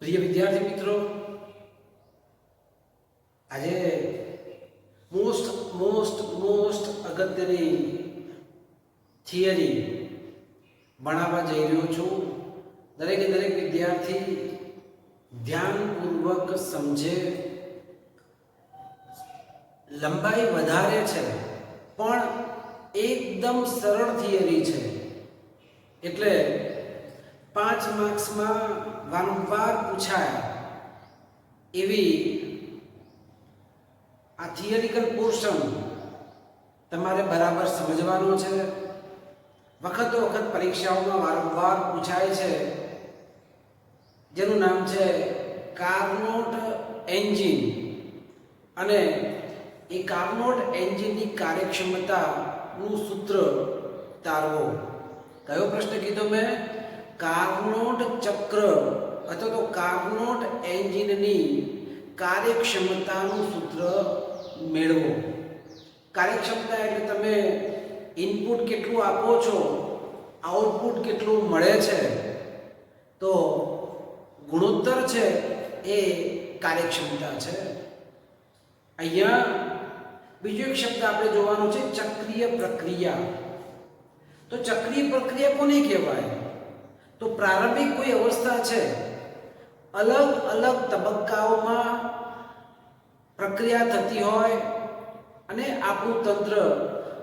પ્રિય વિદ્યાર્થી મિત્રો, આજે મોસ્ટ અગત્યની થિયરી ભણાવવા જઈ રહ્યો છું. દરેક વિદ્યાર્થી ધ્યાનપૂર્વક સમજે. લંબાઈ વધારે છે પણ એકદમ સરળ થિયરી છે, એટલે 5 માર્ક્સમાં વારંવાર પૂછાય એવી આ થિયરિકલ પોર્શન તમારે બરાબર સમજવાનો છે. વખતો વખત પરીક્ષાઓમાં વારંવાર પૂછાય છે, જેનું નામ છે કાર્નોટ એન્જિન. અને એ કાર્નોટ એન્જિનની કાર્યક્ષમતાનું સૂત્ર તારવો. કયો પ્રશ્ન કીધો મેં? કાર્નોટ ચક્ર અથવા તો કાર્નોટ એન્જિનની કાર્યક્ષમતાનું સૂત્ર મેળવો. કાર્યક્ષમતા એટલે તમે ઇનપુટ કેટલું આપો છો, આઉટપુટ કેટલું મળે છે, તો ગુણોત્તર છે એ કાર્યક્ષમતા છે. અહીંયા બીજો એક શબ્દ આપણે જોવાનો છે, ચક્રીય પ્રક્રિયા. તો ચક્રીય પ્રક્રિયા કોને કહેવાય? તો પ્રારંભિક કોઈ અવસ્થા છે, અલગ અલગ તબક્કાઓમાં પ્રક્રિયા થતી હોય અને આપણું તંત્ર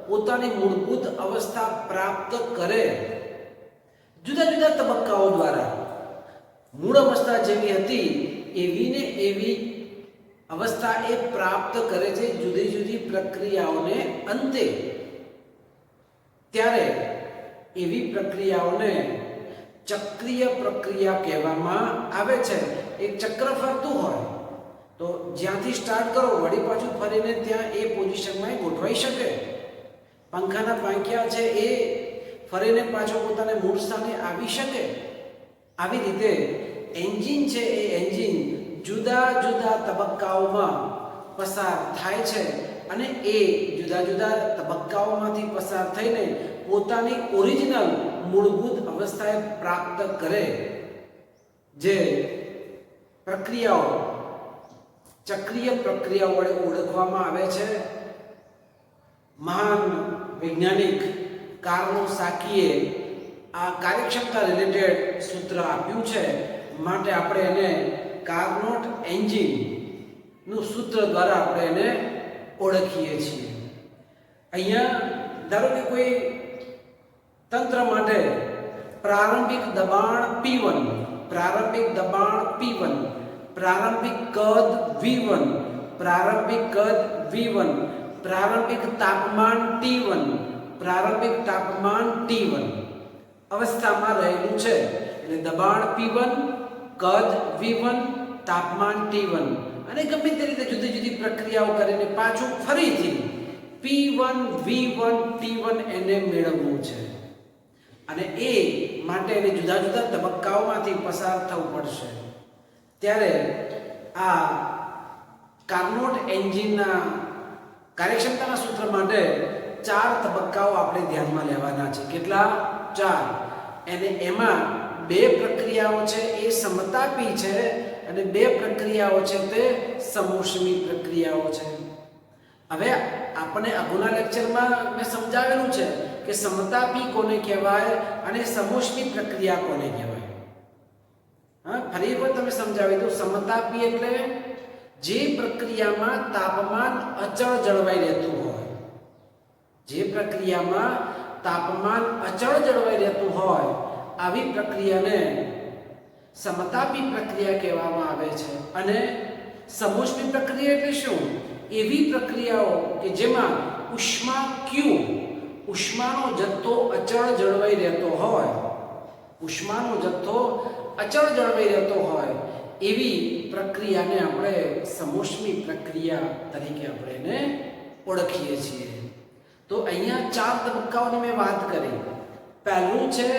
પોતાની મૂળભૂત અવસ્થા પ્રાપ્ત કરે. જુદા જુદા તબક્કાઓ દ્વારા મૂળ અવસ્થા જેવી હતી એવી ને એવી અવસ્થા એ પ્રાપ્ત કરે છે જુદી જુદી પ્રક્રિયાઓને અંતે. ત્યારે એવી પ્રક્રિયાઓને ચક્રીય પ્રક્રિયા કહેવામાં આવે છે. એક ચક્ર ફરતું હોય તો જ્યાંથી સ્ટાર્ટ કરો વળી પાછું ફરીને ત્યાં એ પોઝિશનમાં ગોઠવાઈ શકે. પંખાના પાંખિયા છે એ ફરીને પાછો પોતાને મૂળ સ્થાને આવી શકે. આવી રીતે એન્જિન છે એ એન્જિન જુદા જુદા તબક્કાઓમાં પસાર થાય છે અને એ જુદા જુદા તબક્કાઓમાંથી પસાર થઈને પોતાની ઓરિજિનલ મૂળભૂત અવસ્થાએ પ્રાપ્ત કરે. જે પ્રક્રિયાઓ ચક્રીય પ્રક્રિયાઓ વડે ઓળખવામાં આવે છે. મહાન વૈજ્ઞાનિક કાર્નોસાકીએ આ કાર્યક્ષમતા રિલેટેડ સૂત્ર આપ્યું છે, માટે આપણે એને કાર્નોટ એન્જિનનું સૂત્ર દ્વારા આપણે એને ઓળખીએ છીએ. અહીંયા ધારો કે કોઈ તંત્ર માટે પ્રારંભિક દબાણ P1, પ્રારંભિક દબાણ P1, પ્રારંભિક કદ V1, પ્રારંભિક કદ V1, પ્રારંભિક તાપમાન T1, પ્રારંભિક તાપમાન T1 અવસ્થામાં રહેલું છે. એટલે દબાણ P1, કદ V1, તાપમાન T1 અને ગમે તે રીતે જુદી જુદી પ્રક્રિયાઓ કરીને પાછું ફરીથી P1, V1, T1 એને મેળવવું છે. અને એ માટે એને જુદા જુદા તબક્કાઓમાંથી પસાર થવું પડશે. ત્યારે આ કાર્નોટ એન્જિનના કાર્યક્ષમતાના સૂત્ર માટે 4 તબક્કાઓ આપણે ધ્યાનમાં લેવાના છે. કેટલા? 4. અને એમાં 2 પ્રક્રિયાઓ છે એ સમતાપી છે અને 2 પ્રક્રિયાઓ છે તે સમોષ્મી પ્રક્રિયાઓ છે. હવે આપણે અગાઉના લેક્ચરમાં મેં સમજાવેલું છે કે સમતાપી કોને કહેવાય અને સમોષ્મી પ્રક્રિયા કોને કહેવાય. ફરી એકવાર તમે સમજાવી દઉં. સમતાપી એટલે જે પ્રક્રિયામાં તાપમાન અચળ જળવાઈ રહેતું હોય, જે પ્રક્રિયામાં તાપમાન અચળ જળવાઈ રહેતું હોય આવી પ્રક્રિયાને સમતાપી પ્રક્રિયા કહેવામાં આવે છે. અને સમોષ્મી પ્રક્રિયા એટલે શું? એવી પ્રક્રિયાઓ કે જેમાં ઉષ્મા Q, ઉષ્માનો જથ્થો અચળ જળવાઈ રહેતો હોય, ઉષ્માનો જથ્થો અચળ જળવાઈ રહેતો હોય એવી પ્રક્રિયાને આપણે સમોષ્મી પ્રક્રિયા તરીકે આપણે એને ઓળખીએ છીએ. તો અહીંયા 4 તબક્કાઓની મેં વાત કરી. પહેલું છે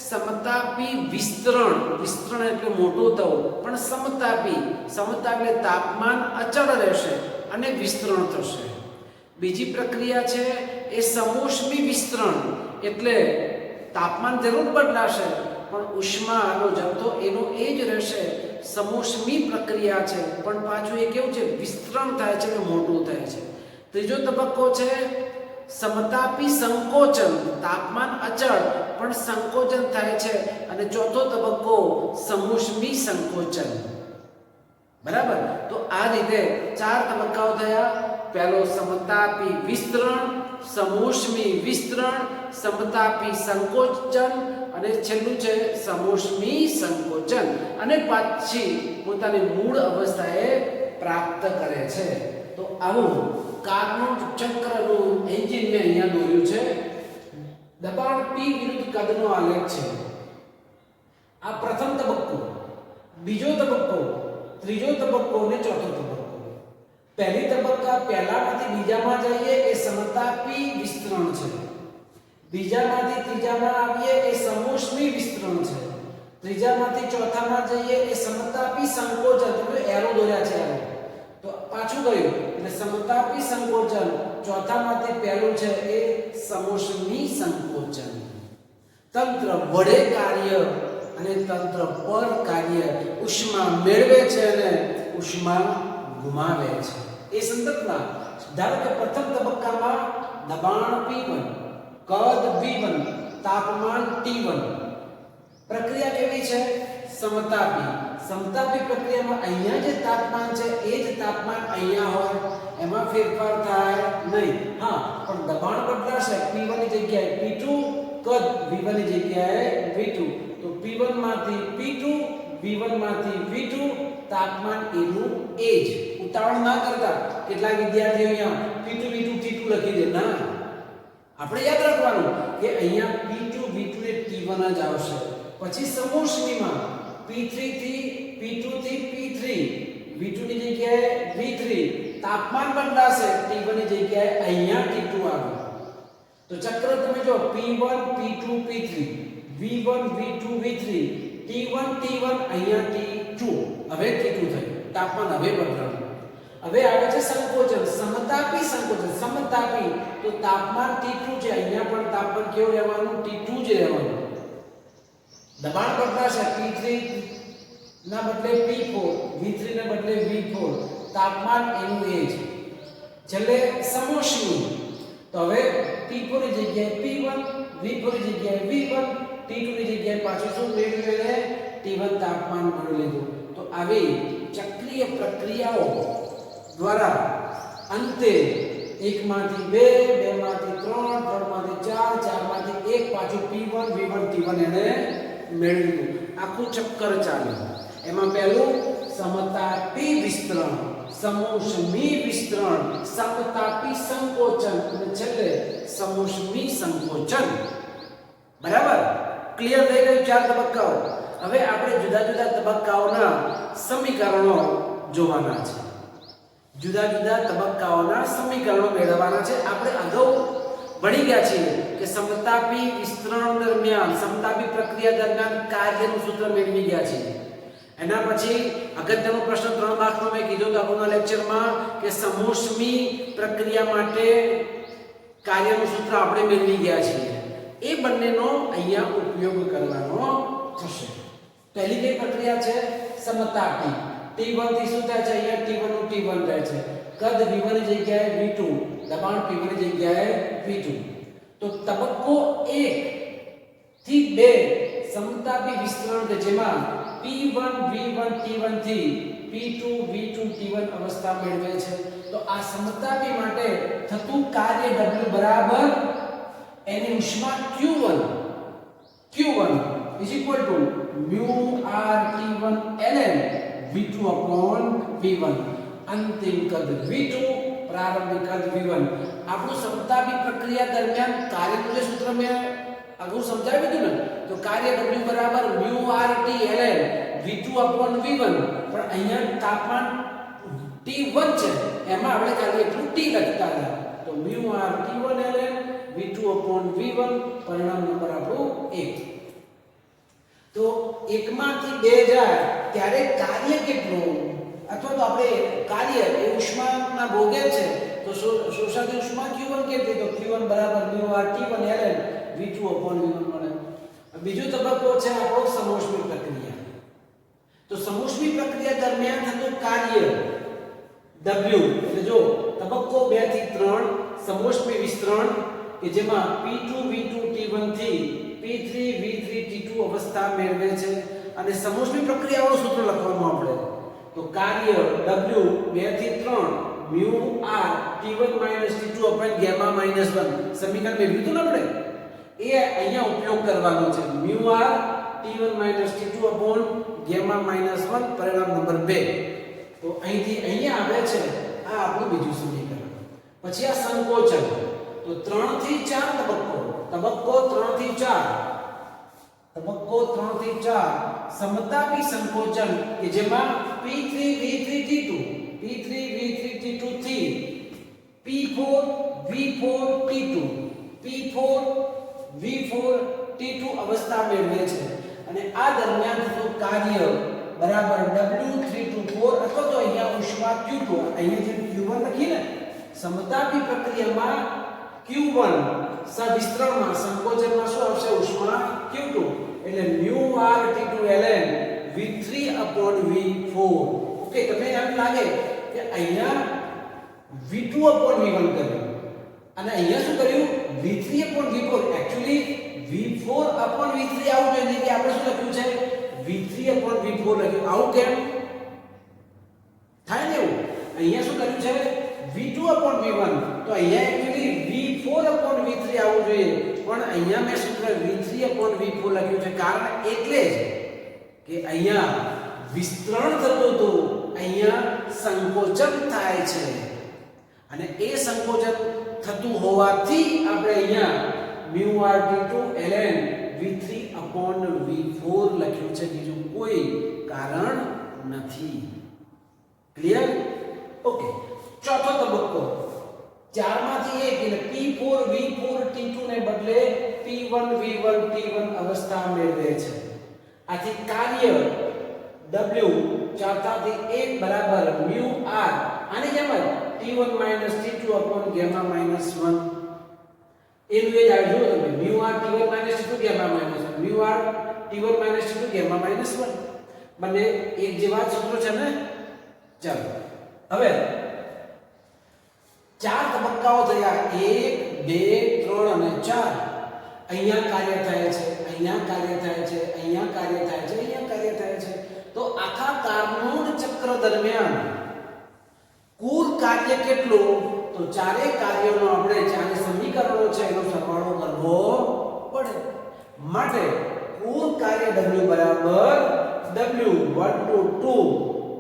સમતાપી વિસ્તરણ. વિસ્તરણ એટલે મોટો થવો, પણ સમતાપી એટલે તાપમાન અચળ રહેશે અને વિસ્તરણ થશે. બીજી પ્રક્રિયા છે એ સમોષ્મી વિસ્તરણ, એટલે તાપમાન જરૂર બદલાશે પણ ઉષ્માનો જથ્થો એનો એ જ રહેશે. સમોષ્મી પ્રક્રિયા છે પણ પાછું એ કેવું છે, વિસ્તરણ થાય છે અને મોટું થાય છે. ત્રીજો તબક્કો છે સમતાપી સંકોચન, તાપમાન અચળ પણ સંકોચન થાય છે. અને ચોથો તબક્કો સમોષ્મી સંકોચન. બરાબર, તો આ રીતે 4 તબક્કાઓ થયા. પહેલો સમતાપી વિસ્તરણ, સમોષ્મી વિસ્તરણ, સમતાપી સંકોચન અને છેલ્લું છે સમોષ્મી સંકોચન. અને પાછી પોતાની મૂળ અવસ્થાએ પ્રાપ્ત કરે છે. તો આવું કાર્નોટ ચક્રનું એન્જિન મેં અહીંયા દોર્યું છે. દબાણ P વિરુદ્ધ કદનો આલેખ છે. આ પ્રથમ તબક્કો, બીજો તબક્કો, ત્રીજો તબક્કો અને ચોથો તબક્કો. પહેલી તબક્કા પહેલામાંથી બીજામાં જઈએ એ સમતાપી વિસ્તરણ છે. બીજામાંથી ત્રીજામાં આવીએ એ સમોષ્મી વિસ્તરણ છે. ત્રીજામાંથી ચોથામાં જઈએ એ સમતાપી સંકોચન. તમે એરો દોર્યા છે એરો. તો પાછું ગયું એટલે સમતાપી સંકોચન. ચોથામાંથી પહેલું છે એ સમોષ્મી સંકોચન. તંત્ર વડે કાર્ય અને તંત્ર પર કાર્ય ઉષ્મા મેળવે છે અને ઉષ્મા ગુમાવે છે. એ સંદર્ભમાં ધારો કે પ્રથમ તબક્કામાં દબાણ P1, કદ V1, તાપમાન T1. પ્રક્રિયા કેવી છે? સમતાપી. સમતાપી પ્રક્રિયામાં અહીંયા જે તાપમાન છે એ જ તાપમાન અહીંયા હોય, એમાં ફેરફાર થાય નહીં. હા, પણ દબાણ બદલાશે. P1 ની જગ્યાએ P2, કદ V1 ની જગ્યાએ V2. તો P1 માંથી P2, V1 માંથી V2, તાપમાન એનું એ જ. ઉતાવળ ના કરતા. કેટલાક વિદ્યાર્થીઓ અહીંયા P2 V2 T2 લખી દે. ના, આપણે યાદ રાખવાનું કે અહીંયા P2 V2 ને T1 જ આવશે. પછી સમોષ્મીમાં P3 થી P2 થી P3, V2 ની જગ્યાએ V3, તાપમાન બદલાશે. T1 ની જગ્યાએ અહીંયા T2 આવે. તો ચક્ર તમે જો P1 P2 P3, V1 V2 V3, T1 T1, અહીંયા T2. હવે T2 થયું. તાપમાન હવે બદલાયું. હવે આવે છે સંકોચન, સમતાપી સંકોચન. સમતાપી તો તાપમાન T2 છે, અહીંયા પણ તાપમાન કેવું રહેવાનું? T2 જ રહેવાનું. દબાણ બદલાશે. P3 ના બદલે P4, V3 ને બદલે V4, તાપમાન એનું એ જ. છેલ્લે સમોષ્મી. તો હવે P4 ની જગ્યાએ P1, V4 ની જગ્યાએ V1, T2 ની જગ્યાએ પાછું શું મેળવ્યું? એને T1 તાપમાન મેળવી લીધું. તો આવી ચક્રીય પ્રક્રિયાઓ દ્વારા અંતે 1 માંથી 2, 2 માંથી 3, 3 માંથી 4, 4 માંથી 1 પાછું P1 V1 T1 એને મેળવ્યું. આખું ચક્કર ચાલ્યું. એમાં પહેલું સમતાપી વિસ્તરણ, સમોષ્મી વિસ્તરણ, સમતાપી સંકોચન અને છેલ્લે સમોષ્મી સંકોચન. બરાબર, ક્લિયર થઈ ગયું 4 તબક્કાઓ. હવે આપણે જુદા જુદા તબક્કાઓના સમીકરણો જોવાના છે. જુદા જુદા તબક્કાઓના સમીકરણો મેળવવાના છે. આપણે અગાઉ ભણી ગયા છીએ કે સમતાપી વિસ્તરણ દરમિયાન, સમતાપી પ્રક્રિયા દરમિયાન કાર્યનું સૂત્ર મેળવી ગયા છીએ. એના પછી અગત્યનો પ્રશ્ન 3 માર્કનો મેં કીધો તો આગળના લેક્ચરમાં કે સમોષ્મી પ્રક્રિયા માટે કાર્યનું સૂત્ર આપણે મેળવી ગયા છીએ. એ બંનેનો અહીંયા ઉપયોગ કરવાનો થશે. પહેલી કઈ પ્રક્રિયા છે? સમતાપી. T1 થી શું થાય છે? અહીંયા T1 નું T1 રહે છે. કદ V1 ની જગ્યાએ V2, દબાણ P1 ની જગ્યાએ V2. તો તબક્કો 1 થી 2 સમતાપી વિસ્તરણ કે જેમાં P1 V1 T1 થી P2 V2 T1 અવસ્થા મેળવે છે. તો આ સમતાપી માટે થતું કાર્ય W બરાબર એની ઉષ્મા Q1 is equal to mu r T1 ln V2 upon V1. અંતિમ કદ V2, પ્રારંભિક કદ V1. આપણું સમતાપી પ્રક્રિયા દરમિયાન કાર્યનું જે સૂત્ર મેં અગાઉ સમજાવ્યું હતું ને, તો કાર્ય W બરાબર mu r T ln V2 upon V1. પણ અહીંયા તાપમાન T1 છે, એમાં આપણે ખાલી એટલું T લખતા હતા. તો mu r T1 ln V2 upon V1, પરિણામ નંબર આપણું 1. તો 1 માંથી 2 જાય ત્યારે કાર્ય કેટલું, અથવા તો આપણે કાર્ય એ ઉષ્માના ભોગે છે, તો શોષાતી ઉષ્મા Q1 કેટલી? તો Q1 બરાબર mu r T1 ln V2 upon V1 મળે. બીજો તબક્કો છે આપણો સમોષ્મી પ્રક્રિયા. તો સમોષ્મી પ્રક્રિયા દરમિયાન થતું કાર્ય W એટલે જો તબક્કો 2 થી 3 સમોષ્મી વિસ્તરણ કે જેમાં P2 V2 T1 થી P3 V3 T2 અવસ્થા મેળવે છે અને સમોષ્મી પ્રક્રિયાઓનું સૂત્ર લખવાનું આપણે. તો કાર્ય W 2 થી 3 mu r T1 T2 gamma -1 સમીકરણ મેળવ્યું હતું ને આપણે એ અહીંયા ઉપયોગ કરવાનો છે. mu r T1 T2 gamma -1 પરિણામ નંબર 2. તો અહીંથી અહીંયા આવે છે આ આપણું બીજું સમીકરણ. પછી આ સંકોચન. તો 3 થી 4 તબક્કો 3 થી 4 સમતાપી સંકોચન કે જેમાં P3 V3 T2 થી P4 V4 T2 અવસ્થા મેળવે છે અને આ દરમિયાન થતું કાર્ય બરાબર W324 અથવા તો અહીંયા ઉષ્મા Q2 અહીંયા જે Q1 લખી ને સમતાપી પ્રક્રિયામાં Q1 સવિસ્તરણમાં સંકોચનમાં શું આવશે ઉષ્મા Q2 એટલે mu r T2 ln V3/V4. Okay તમને એમ લાગે કે અહીંયા V2/V1 કર્યું અને અહીંયા શું કર્યું V3/V4. એક્ચ્યુઅલી V4/V3 આવું જોઈએ કે આપણે શું લખ્યું છે V3/V4 લખ્યું. આવું કેમ થાય ને એવું? અહીંયા શું કર્યું છે V2/V1 તો અહીંયા એક્ચ્યુઅલી V4/V3 આવું જોઈએ પણ અહીંયા મેં સૂત્ર V3/V4 લખ્યું છે. કારણ એટલે જ કે અહીંયા વિસ્તરણ થતું હતું અહીંયા સંકોચન થાય છે અને એ સંકોચન થતું હોવાથી આપણે અહીંયા mu r T2 ln V3/V4 લખ્યું છે. બીજું કોઈ કારણ નથી. ક્લિયર? ઓકે. ચોથો તબક્કો 4 માંથી 1 એટલે P4 V4 T2 ને બદલે P1 V1 T1 અવસ્થા મેળવે છે. આથી કાર્ય W 4 થી 1 બરાબર mu r આની જેમ T1 T2 gamma -1 એનું એ જ આવજો તમે mu r T1 T2 gamma -1 mu r T1 T2 gamma -1 બંને એક જેવા સૂત્રો છે ને. ચાલો હવે 4 તબક્કાઓ થયા 1 2 3 અને 4. અહીંયા કાર્ય થાય છે, અહીંયા કાર્ય થાય છે, અહીંયા કાર્ય થાય છે, અહીંયા કાર્ય થાય છે. તો આખા કાર્નોટ ચક્ર દરમિયાન કુલ કાર્ય કેટલું? તો ચારે કાર્યોનો આપણે ચારે સમીકરણો છે એનો સરવાળો કરવો પડે. માટે કુલ કાર્ય W બરાબર W1 to 2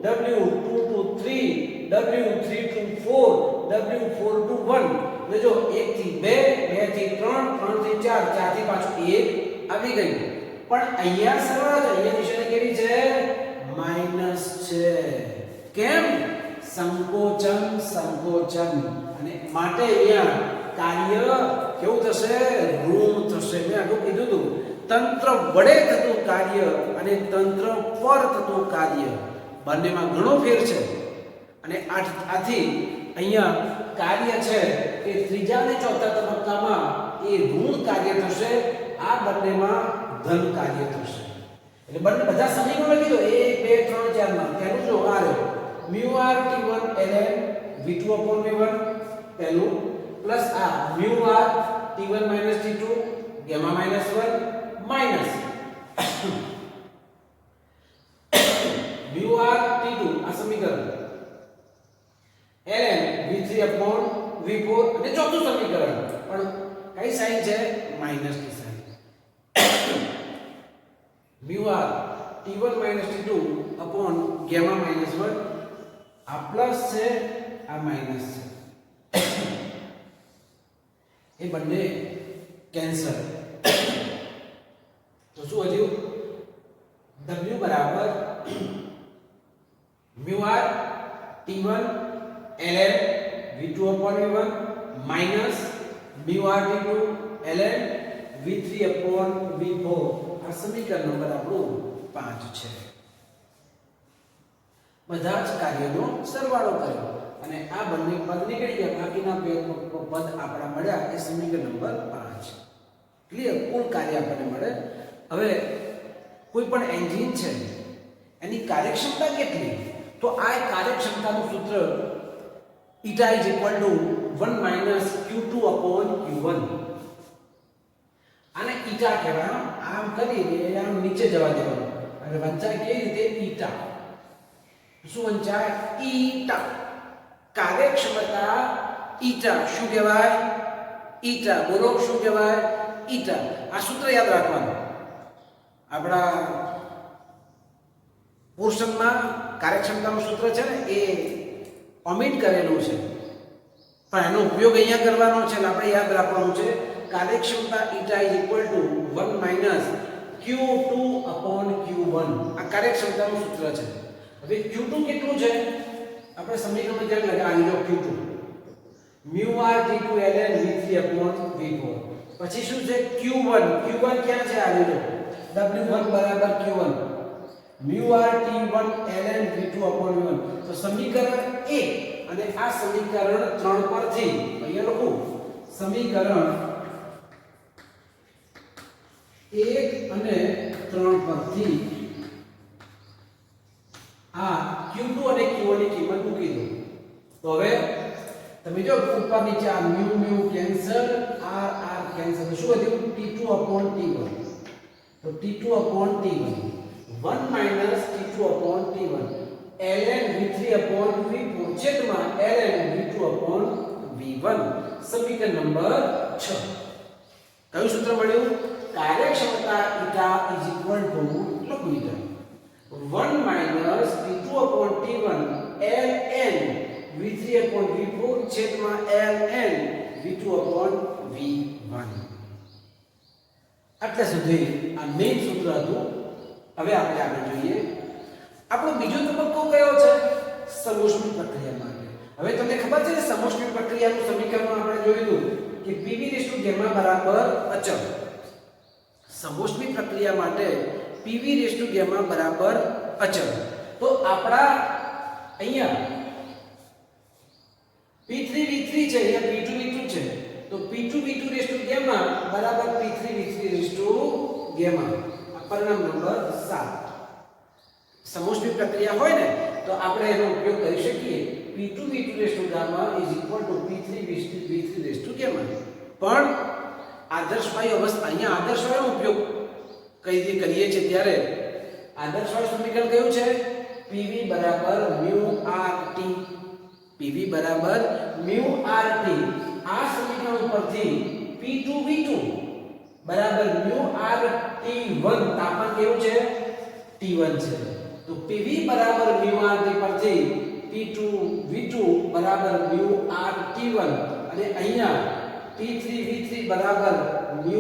W2 to 3 W3 to 4 W4 to 1. એટલે જો 1 થી 2 2 થી 3 3 થી 4 4 થી પાછું 1 આવી ગયું. પણ અહીંયા સરળ છે, અહીંયા નિશાની કેવી છે? માઈનસ છે. કેમ? સંકોચન અને માટે અહીંયા કાર્ય કેવું થશે? ઋણ થશે. મેં આગળ કીધું હતું તંત્ર વડે થતું કાર્ય અને તંત્ર પર થતું કાર્ય બંનેમાં ઘણો ફેર છે અને આથી અહીંયા કાર્ય છે એ ત્રીજા અને ચોથા તબક્કામાં એ ઋણ કાર્ય થશે, આ બંનેમાં ધન કાર્ય થશે. એટલે બંને બધા સમીકરણો લખી દો 1 2 3 4 માં. પહેલું જો આ રહ્યો mu r T1 ln V2/V1 પહેલું પ્લસ આ mu r T1 T2 gamma -1 minus mu r T2 આ સમીકરણ ln V3/V4 અને ચોથું સમીકરણ પણ કઈ સાઈન છે? માઈનસ ની sine. mu r T1 T2 gamma -1 આ પ્લસ છે આ માઈનસ છે એ બંને કેન્સલ. તો શું વધ્યું? W બરાબર mu r T1 ln V2/V1 minus mu r T2 ln V3/V4. આ સમીકરણ નંબર આપણું 5 છે. બધા જ કાર્યોનો સરવાળો કર્યો અને આ બંને પદ નીકળી ગયા. બાકીના બે પદ આપણા મળ્યા એ સમીકરણ નંબર 5. ક્લિયર? કુલ કાર્ય આપણને મળે હવે કોઈ પણ એન્જિન છે એની કાર્યક્ષમતા કેટલી, તો આ કાર્યક્ષમતાનું સૂત્ર eta is equal to 1 minus q2 upon q1. આને eta કહેવાય. આમ કરીને આમ નીચે જવા દેવાનું અને વંચાય કેવી રીતે eta. શું વંચાય? eta. કાર્યક્ષમતા eta. શું કહેવાય? eta. બોલો શું કહેવાય? eta. આ સૂત્ર યાદ રાખવાનું. આપણા પોર્શનમાં કાર્યક્ષમતાનું સૂત્ર છે ને એ ઓમિટ કરેલું છે, પણ એનો ઉપયોગ અહીંયા કરવાનો છે એટલે આપણે યાદ રાખવાનું છે. કાર્યક્ષમતા eta is equal to 1 minus q2 upon q1. આ કાર્યક્ષમતાનું સૂત્ર છે. હવે q2 કેટલું છે આપણે સમીકરણમાં ધ્યાન લગાવી લો. q2 mu r t2 ln v3 upon v4. પછી શું છે? q1. q1 ક્યાં છે? આવી લો w1 બરાબર q1 mu r t1 ln v2 upon v1. તો સમીકરણ 1 અને આ સમીકરણ 3 પરથી અહીંયા લખું સમીકરણ 1 અને 3 પરથી આ q2 અને q1 ની કિંમત મૂકી દો. તો હવે તમે જો ઉપર નીચે આ mu કેન્સલ, r કેન્સલ, તો શું વધ્યું? t2 upon t1. તો t2 upon t1 1 minus t2 upon t1 ln v3 upon v4 છેદમાં ln v2 upon v1. સમીકરણ નંબર 6. કયું સૂત્ર મળ્યું? કાર્યક્ષમતા eta is equal to લખું eta 1 minus t2 upon t1 ln v3 upon v4 છેદમાં ln v2 upon v1. આટલા સુધી આ મેઇન સૂત્ર હતું. હવે આપણે આગળ જોઈએ. આપણો બીજો તબક્કો કયો છે? સમોષ્મી પ્રક્રિયા માટે. હવે તમને ખબર છે ને સમોષ્મી પ્રક્રિયાનું સમીકરણ આપણે જોયું કે pv બરાબર અચળ. સમોષ્મી પ્રક્રિયા માટે pv બરાબર અચળ. તો આપણા અહીંયા p3 v3 છે, અહીંયા p2 v2 છે, તો p2 v2 બરાબર p3 v3 પરિણામ નંબર 7. સમોષ્મી પ્રક્રિયા હોય ને તો આપણે એનો ઉપયોગ કરી શકીએ. p2 v2 gamma is equal to p3 v3 પણ આદર્શવાયુ અવસ્થા અહીંયા આદર્શવાયુનો ઉપયોગ કરીએ છીએ ત્યારે આદર્શવાયુ સમીકરણ કયું છે? pv બરાબર mu rt. pv બરાબર mu rt. આ સમીકરણ ઉપરથી p2 v2 બરાબર mu rt1. તાપમાન કેવું છે? T1 છે. તો pv બરાબર mu rt પરથી p2 v2 બરાબર mu rt1 અને અહીંયા p3 v3 બરાબર mu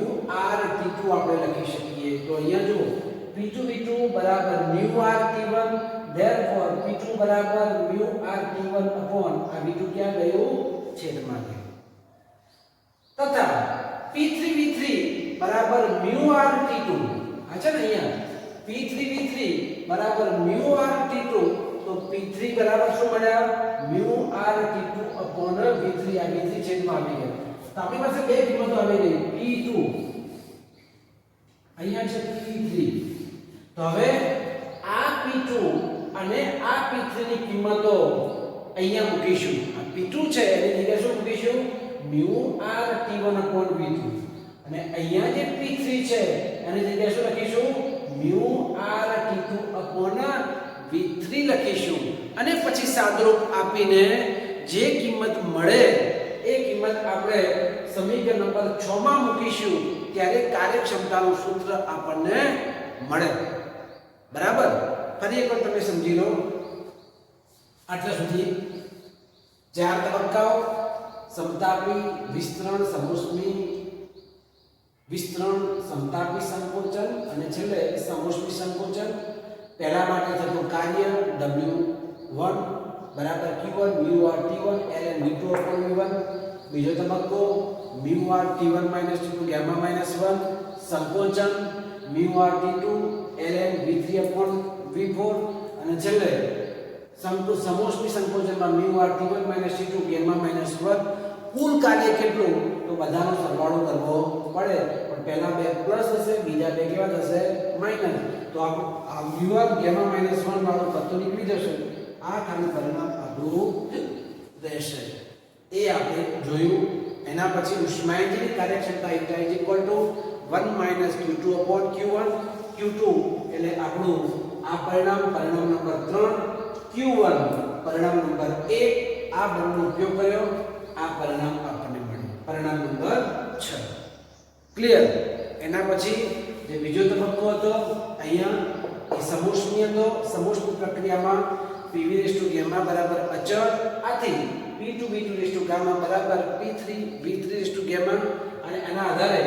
rt2 આપણે લખી શકીએ. તો અહીંયા જો p2 v2 બરાબર mu rt1, therefore p2 બરાબર mu rt1 upon આ v2 ક્યાં ગયું? છેદમાં ગયું. તથા p3 v3 બરાબર mu rt2. આ છે ને અહીંયા p3 v3 બરાબર mu rt2. તો p3 બરાબર શું મળ્યા? mu rt2 upon v3. આ v3 છેદમાં આવી ગયો. તો આપણી પાસે બે કિંમતો આવી ગઈ p2 અહીંયા છે p3. તો હવે આ p2 અને આ p3 ની કિંમતો અહીંયા મૂકીશું. આ p2 છે એની જગ્યાએ શું મૂકીશું? mu rt1 upon v2 અને અહીંયા જે p3 છે એની જગ્યાએ શું લખીશું? mu rt2 upon v3 લખીશું અને પછી સાદરૂપ આપીને જે કિંમત મળે એ કિંમત આપણે સમીકરણ નંબર 6 માં મૂકીશું ત્યારે કાર્યક્ષમતાનું સૂત્ર આપણને મળે. બરાબર? ફરી એકવાર તમે સમજી લો. આટલા સુધી 4 તબક્કાઓ: સમતાપી, વિસ્તરણ, સમોષ્મી, વિસ્તરણ, સમતાપી સંકોચન અને છેલ્લે સમોષ્મી સંકોચન. પહેલા માટે થતું કાર્ય W1 બરાબર q1 mu rt1 ln v2 upon v1. બીજો તબક્કો mu rt1 t2 gamma -1 સંકોચન mu rt2 ln v3 upon v4 અને છેલ્લે સમોષ્મી સંકોચનમાં mu rt1 t2 gamma -1. કુલ કાર્ય કેટલું? તો બધાનો સરવાળો કરવો પડે. પણ પહેલા બે પ્લસ હશે, બીજા બે કેવા થશે માઈનસ. તો આ v1 ગામા માઈનસ 1 વાળું પદ નીકળી જશે. આ ખાલી પરિણામ આપણું રહેશે. એ આપણે જોયું. એના પછી ઉષ્માયનની કાર્યક્ષમતા eta = 1 - q2/q1. q2 એટલે આપણું આ પરિણામ નંબર 3, q1 પરિણામ નંબર 1. આ બંનેનો ઉપયોગ કર્યો, આ પરિણામ આપણને મળ્યું, પરિણામ નંબર 6. ક્લિયર? એના પછી જે બીજો તબક્કો હતો અહીંયા એ સમોષ્મી હતો. સમોષ્મી પ્રક્રિયામાં pv⁴ બરાબર અચળ, આથી p2v2 ગામા બરાબર p3v3 ગામા, અને એના આધારે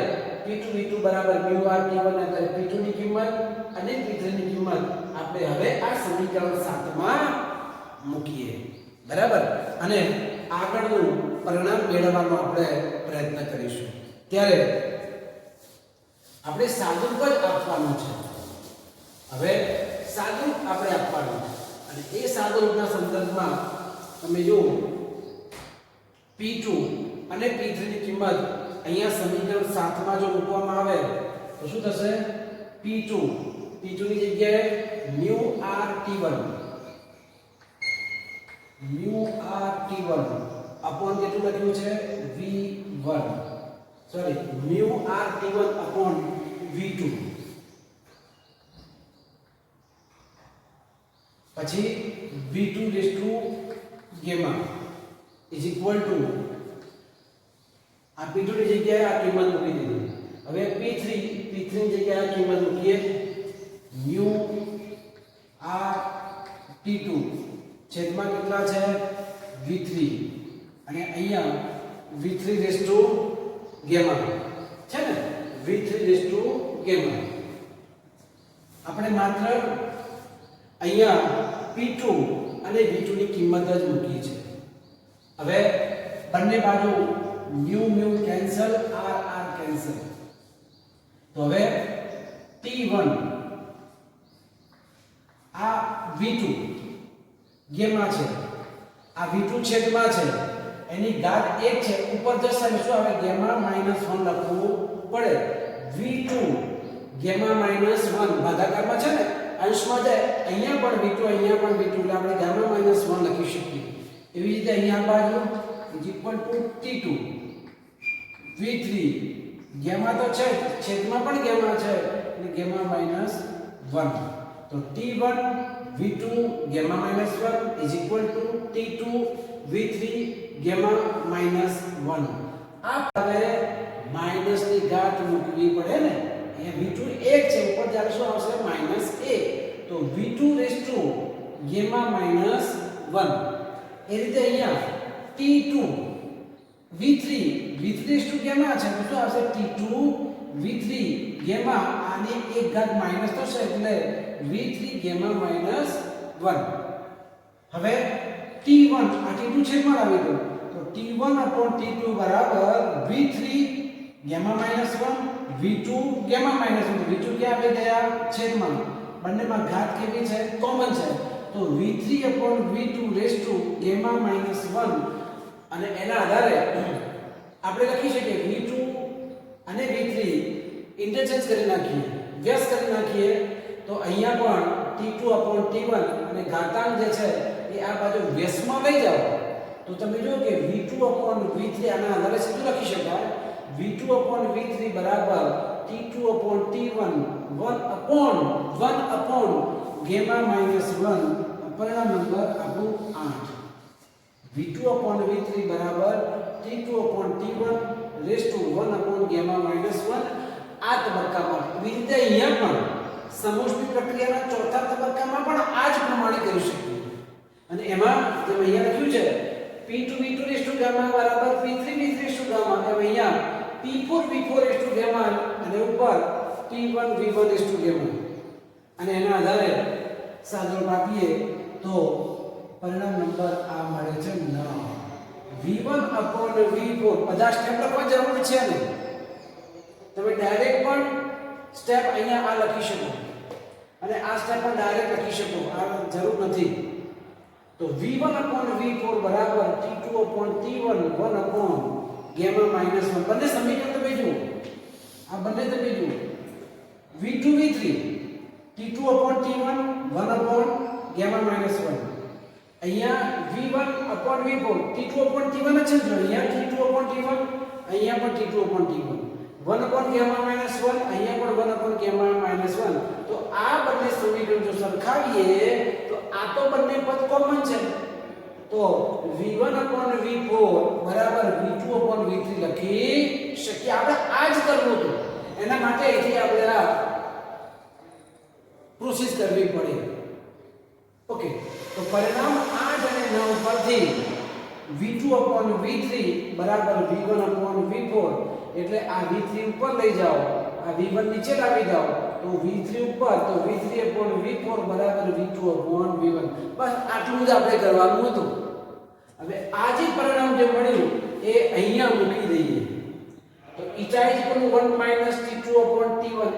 p2v2 બરાબર μr t1 ના આધારે p2 ની કિંમત અને p3 ની કિંમત આપણે હવે આ સમીકરણ 7 માં મૂકીએ. બરાબર? અને આગળનું પરિણામ મેળવવાનો આપણે પ્રયત્ન કરીશું. ત્યારે આપણે સાદુરૂપ જ આપવાનું છે. હવે સાદુરૂપ આપણે આપવાનું છે અને એ સાદુરૂપના સંદર્ભમાં તમે જો p2 અને p3 ની કિંમત અહીંયા સમીકરણ 7 માં જો મૂકવામાં આવે તો શું થશે? p2 ની જગ્યાએ μr અપોન કેટલું લખ્યું છે? v1 sorry μr upon v2. પછી v2 gamma is equal to આ p2 ની જગ્યાએ આ કિંમત મૂકી દીધી. હવે p3 ની જગ્યાએ આ કિંમત મૂકીએ μr t2 છેદમાં કેટલા છે? v3, અને અહીંયા v3 ગામા છે ને, v3 ગામા. આપણે માત્ર અહીંયા p2 અને v2 ની કિંમત જ મૂકી છે. હવે બંને બાજુ μ કેન્સલ, r કેન્સલ. તો હવે t1 આ v2 ગામા છે, આ v2 છેદમાં છે, એની ઘાત 1 છે, ઉપર જશે એટલે શું આવે? ગામા -1 લખવું પડે. v2 ગામા -1 ભાગાકારમાં છે ને, અંશમાં જાય, અહીંયા પણ v2 અહીંયા પણ v2, એટલે આપણે ગામા -1 લખી શકીએ. એવી રીતે અહીંયા બાજુ t2 v3 ગામા તો છે, છેદમાં પણ ગામા છે, એટલે ગામા -1. તો t1 v2 gamma -1 t2 v3 gamma -1. આ હવે માઈનસ ની ઘાત મૂકવી પડે ને. અહીંયા v2 1 છે, ઉપર જ્યારે શું આવશે? -1. તો v2 ગામા -1. એ રીતે અહીંયા t2 v3 ગામા છે, તો શું આવશે? t2 v3 ગામા, આને એક ઘાત માઈનસ થશે એટલે v3 ગામા -1. હવે t1 આ t2 છેદમાં આવી ગયો, તો t1/t2 બરાબર v3 gamma -1 v2 gamma -1. v2 ક્યાં આવી ગયા? છેદમાં. બંનેમાં ઘાત કેવી છે? કોમન છે. તો v3/v2 ગામા -1, અને એના આધારે આપણે લખી શકીએ v2 અને v3 ઇન્ટરચેન્જ કરી નાખીએ, વ્યસ્ત કરી નાખીએ. તો અહીંયા પણ t2/t1 અને ઘાતાંક જે છે એ આ બાજુ વ્યસ્તમાં લઈ જાઓ તો તમે જો કે v2/v3 આના આધારે સીધું લખી શકાય. v2/v3 બરાબર t2/t1 1/1 ગામા -1. પરિણામ નંબર આપણું 8. v2/v3 બરાબર t2/t1 1/ગામા -1. આ તબક્કામાં એવી રીતે અહીંયા પણ સમોષ્મી પ્રક્રિયાના ચોથા તબક્કામાં પણ આ જ પ્રમાણે કરી શકીએ. અને એમાં જે અહીંયા લખ્યું છે p2v2 ગામા બરાબર p3v3 ગામા, એમ અહીંયા p4v4 ગામા અને ઉપર p1v1 ગામા, અને એના આધારે સાદુરૂપ આપીએ તો પરિણામ નંબર આ મળે છે 9. v1/v4 બધા સ્ટેપ લખવા જરૂર છે ને, તમે ડાયરેક્ટ પણ સ્ટેપ અહીંયા આ લખી શકો અને આ સ્ટેપ પણ ડાયરેક્ટ લખી શકો, આ જરૂર નથી. તો v1/v4 બરાબર t2/t1 1/ગામા -1. બંને સમીકરણ તમે જુઓ, આ બંને તમે જુઓ v2 v3 t2 upon t1 1 upon gamma minus 1 અહીંયા v1 upon v4 t2 upon t1 જ છે અહીંયા t2 upon t1 અહીંયા પણ t2 upon t1 1 upon gamma minus 1 અહીંયા પણ 1 upon gamma minus 1 તો આ બંને સમીકરણ જો સરખાવીએ તો આ તો બંને પદ કોમન છે તો v1 upon v4 બરાબર v2 upon v3 લખી શકીએ આપણે આ જ કરવું હતું એના માટે અહીંથી આપણે આ પ્રોસેસ કરવી પડે ઓકે તો પરિણામ 8 અને 9 પરથી v2 upon v3 બરાબર v1 upon v4 એટલે આ v3 ઉપર લઈ જાઓ આ v1 નીચે લાવી જાઓ તો v3 ઉપર તો v3 upon v4 બરાબર v2 upon v1 બસ આટલું જ આપણે કરવાનું હતું હવે આ જે પરિણામ જે મળ્યું એ અહીંયા મૂકી દઈએ તો η = 1 - t2 upon t1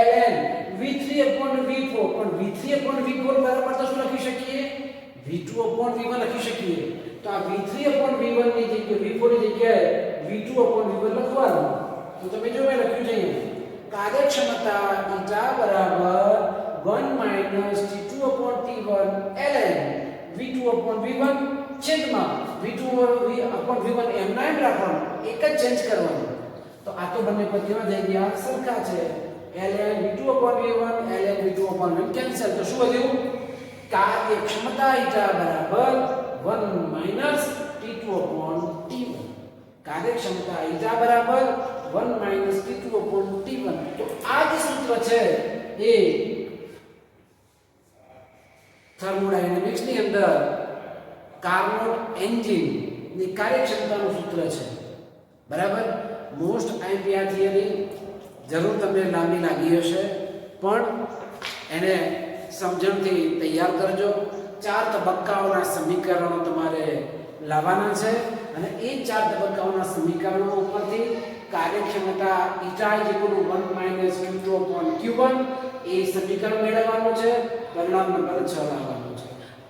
ln v3 upon v4 પણ v3 upon v4 બરાબર તો શું લખી શકીએ v2 upon v1 લખી શકીએ તો આ v3 upon v1 ની જગ્યાએ v4 ની જગ્યાએ v2 upon v1 લખવાનું તો તમે જો મેં લખ્યું છે કાર્યક્ષમતા η બરાબર 1 - t2 upon t1 ln v2 upon v1 છેદમાં v2 upon v1 એમના એમ રાખવાનું એક જ ચેન્જ કરવાનું તો આ તો બંને પદ કેવા થઈ ગયા સરખા છે ln v2 upon v1 ln v2 upon v1 cancel તો શું વધ્યું કાર્યક્ષમતા η બરાબર 1 - t2 upon t1 કાર્યક્ષમતા η બરાબર 1 - t2 upon t1 તો આ જે સૂત્ર છે એ થર્મોડાયનેમિક્સ ની અંદર કાર્નોટ એન્જિન ની કાર્યક્ષમતાનું સૂત્ર છે બરાબર મોસ્ટ આઈપીઆર થિયરી જરૂર તમને લાંબી લાગી હશે પણ એને સમજણથી તૈયાર કરજો 4 તબક્કાઓના સમીકરણો તમારે લાવવાના છે અને એ 4 તબક્કાઓના સમીકરણો ઉપરથી કાર્યક્ષમતા η = 1 - q2 upon q1 એ સમીકરણ મેળવવાનું છે પરિણામ નંબર 6 લાવવાનું છે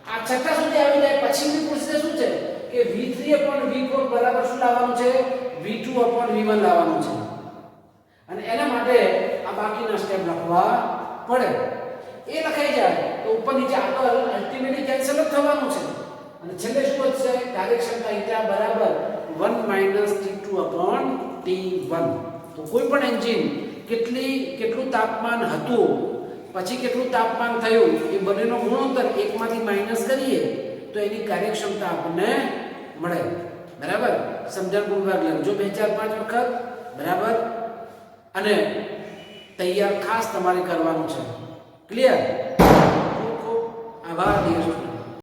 આ છઠ્ઠા સુધી આવી જાય પછીની પ્રોસેસ શું છે કે v3 upon v4 બરાબર શું લાવવાનું છે v2 upon v1 લાવવાનું છે અને એના માટે આ બાકીના સ્ટેપ લખવા પડે એ લખાઈ જાય તો ઉપર નીચે આગળ અલ્ટિમેટલી કેન્સલ જ થવાનું છે અને છેલ્લે શું વધશે કાર્યક્ષમતા η બરાબર 1 - t2 upon t1 તો કોઈ પણ એન્જિન કેટલું તાપમાન હતું પછી કેટલું તાપમાન થયું એ બંનેનો ગુણોત્તર એકમાંથી માઈનસ કરીએ તો એની કાર્યક્ષમતા આપણને મળે બરાબર સમજણપૂર્વક લખજો 2 4 5 વખત બરાબર અને તૈયાર ખાસ તમારે કરવાનું છે ક્લિયર ખૂબ ખૂબ આભાર દેશ